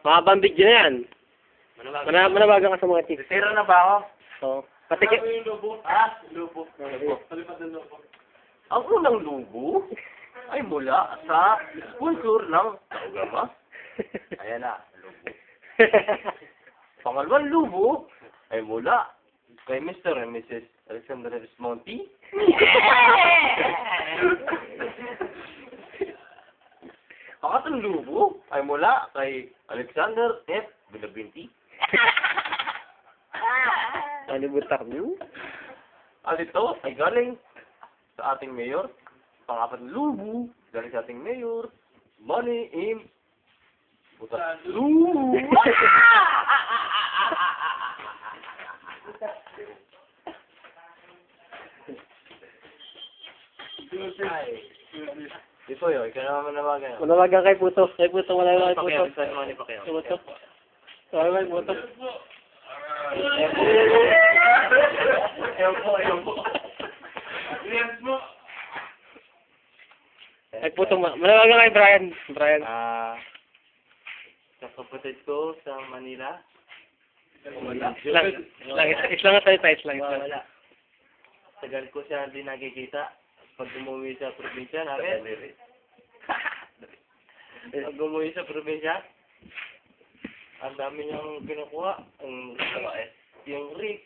Mahabang video na yan. Manawagan ka sa mga tips. Zero na ba ako? Oo. Patiki. Ano yung lubo? Ha? Lubo. Palipat ng lubo. Ang unang lubo ay mula sa sponsor ng programa. Ayan na, lubo. Pangalawang lubo ay mula kay Mr. and Mrs. Alexander Monti. Pangatlong lubo ay mula kay Alexander F. Bilabinti. Ano butak mo? At ito ay galing sa ating mayor. Pangapat lubo galing sa ating mayor. Money in butas lubo. Ito yun, ikaw naman manawagan. Manawagan kay Puto. Kay Puto, manawagan kay Puto. Money pa kayo. Puto. Manawagan kay Puto. Ayaw po. Kay Puto, manawagan kay Brian. Brian. Sa kapatid ko sa Manila. Islang tayo. Wala. Tagal ko siya hindi nakikita. Pag umuwi sa probinsya namin. Pag umuwi sa probinsya, ang dami niyang kinukuha. Yung rip,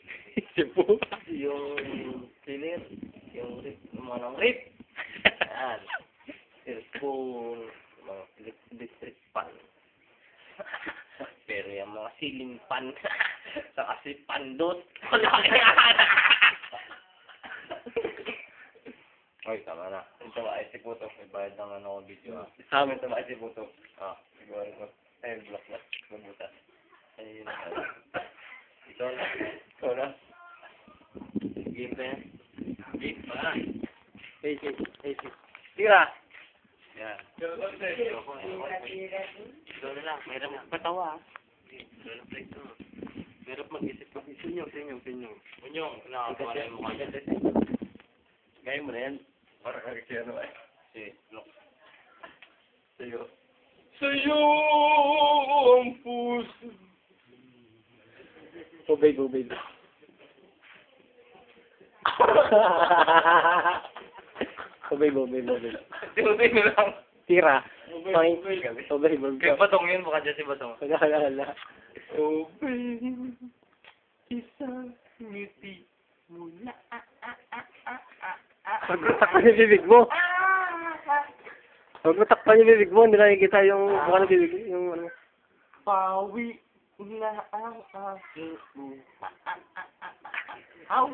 yung cleaner, yung rip, mga rip. Ayan. Earphone, mga electric pan. Pero yung mga ceiling fan, saka si pandot. Ay, tama na. Ito ba, si Puto. May bayad ng ano ko video. Amin. Ito ba, si Puto. Siguro ko. Ay, block na. Mabutas. Ay, ito na. Ito na. Game pa yan. Game pa. Hey. Tira! Yan. Ito na lang. Mayroon mo patawa. Mayroon mag-isip ko. Sinyong. Unyong, nakakawa na yung mukha niya. Gaya mo na yan. Para kasi ano eh. Si Lock. Sa'yo ang puso. Gubay. Gubay. Tibay mo lang. Tira. Gubay. Gubay. Kaya Batong yun, mukha dyan si Batong. Wala. Gubay. Isang ngiti mula. Pag-utak pa yung bibig mo. Pag-utak pa yung bibig mo, hindi nakikita yung mukha ng bibig. Yung ano. Pawi na ang aking lupa. Aw!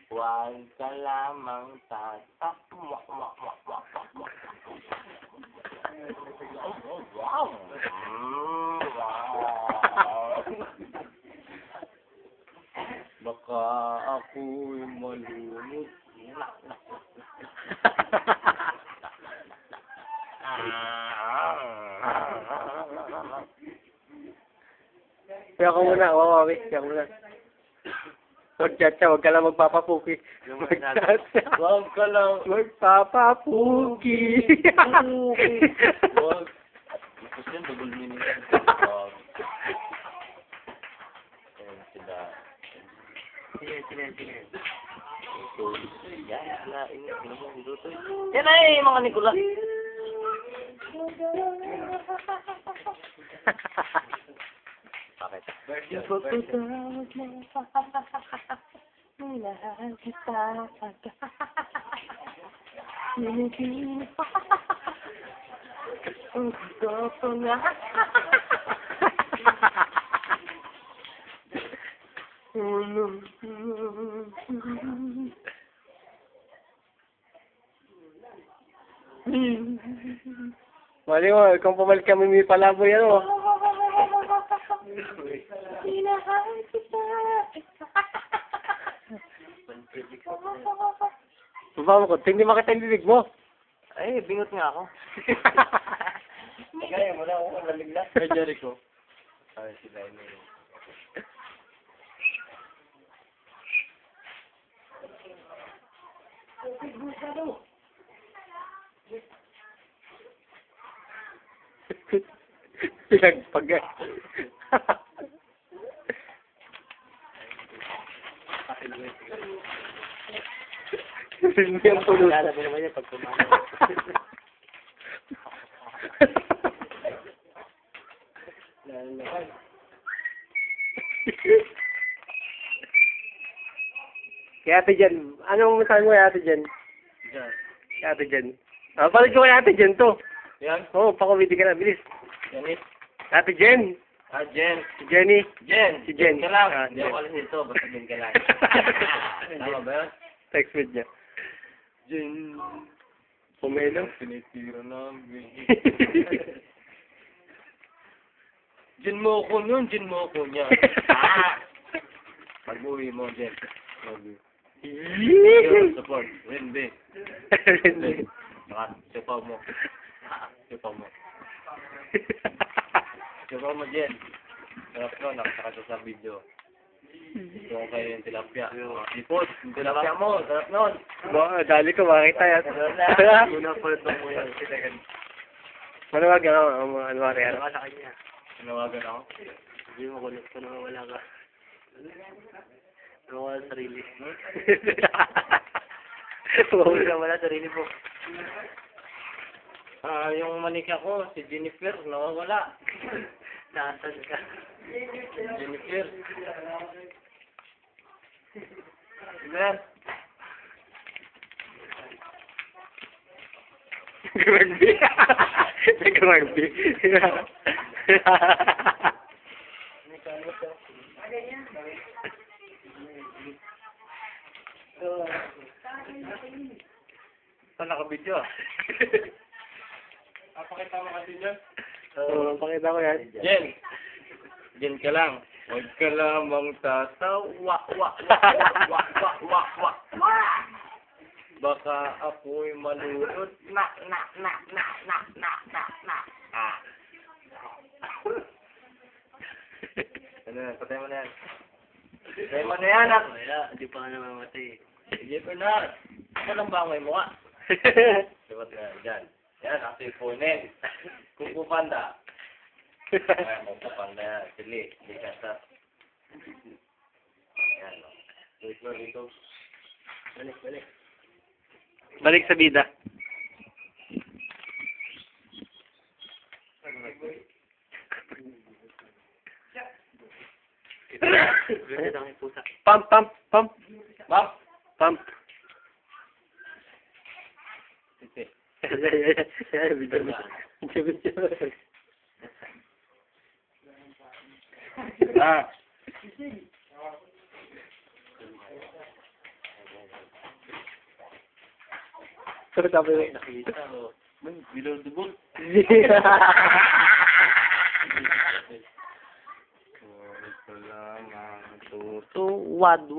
Huwag ka lamang tatak. Wow! Baka ako'y malunod. Kaya ka muna, wawawi. Kaya ka muna. Huwag ka lang magpapapuki. Huwag ka lang magpapapuki. Huwag. Tapos yan, double meaning. Huwag. Ayan sila. Sige. Yan ay mga Nicolas. Bakit? Ipagpatawad mo, minahal kita agad. Nilibin pa, ang gusto ko na. Mali mo, kung pumalik kami may palaboy yan o. Minahal kita. Baba mo ko, hindi makita yung bibig mo. Ay, bingot nga ako. Kaya mo na ako malamig na. Kay Jericho. Ay, sila yun. Pinagpagay. Hindi ang tulog. Alam mo naman yan pag kumain. Kaya Ate Jen, anong masabi mo kay Ate Jen? Diyan. Kay Ate Jen. Balik ko kay Ate Jen to. Yan. Oo, pakumiti ka na, bilis. Yan eh. Ate Jen. Ah, Jen. Si Jenny. Jen. Si Jen. Ka lang. Ah, Hindi Jen. ako alis nito. Basta Jen ka lang. Tama ba yun? Text with niya. Jen. Pumelo. Tinitira namin. Jen mo ako nun. Jen mo ako niya. Pag-uwi mo, Jen. Yun, support. Win, B. Saka, sipaw mo. Sipaw mo. Sipaw mo, Jen. Sarap nun, nakasaka sa video. Ito ko kayo yung tilapia. Ipot, yung tilapia mo. Sarap nun. Dali ko, makita yan. Una pa ito mo yan. Manawagan ako, anwari yan. Sa kanya. Tinawagan ako. Hindi mo kulit ko na wala ka. Nawala sarili. Wala sarili mo. Yung manika ko, si Jennifer, nawawala. Nasaan ka? Jennifer. Amen. Rugby. Nag-rugby. Saan nakabidyo? Pakita mo kasi dyan. Oo, pakita ko yan. Jen. Jen ka lang. Huwag ka lamang tatawa. Wa. Baka ako'y malulod. Na. Ano yan? Patay mo na yan. Patay mo na yan. Wala, hindi pa ka namamatay. Sige pa na. Ako lang ba ang may mukha? Dibat na dyan. Yan, ako yung punin. Kuku Panda. Ayan, Kuku Panda yan. Sili. Hindi kasa. Ayan, o. Dito. Balik. Balik sa bida. Pump. Ma'am. Pump. Sisi. Ah. Sabi mo. Nakita o. Below the boat. Ito lang ang tuto. Wad.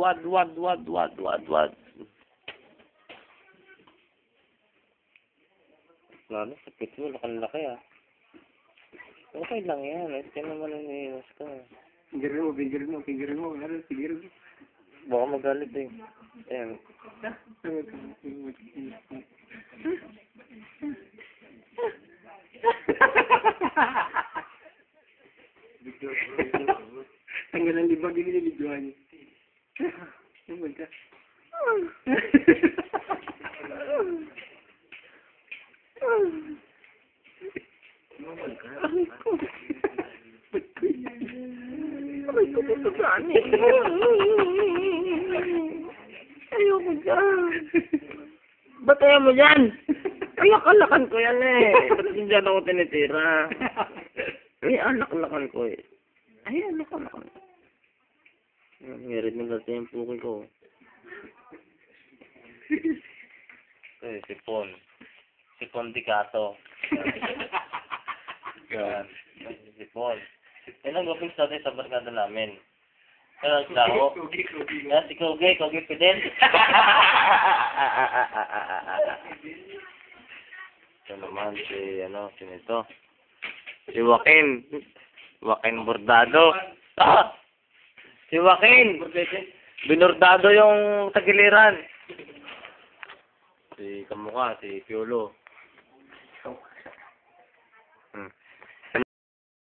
Lalo, sakit mo. Laki ah. Okay lang yan. Ito naman ang iwas ka. Pigirin mo. Baka magalit eh. Ayan. Tanggal ang libag yung binibidyohan niya. Tungkol ka. Ayoko dyan. Ba't ayaw mo dyan? Ay, akalakan ko yan eh. Ba't dyan ako tinitira? Ay, alak-alakan ko eh. Ay, alak-alakan ko. Meron na dati yung puki ko. Eh, sipon. Sipon Dicato. Yan. Sipon. Yan ang gawin sa atin sa barkada namin. Kaya naglaho. Yan, si Kogi Fidel. Ito naman sino ito? Si Joaquin Bordado. Ah! Si Joaquin! Binordado yung tagiliran. Si kamukha, si Piolo.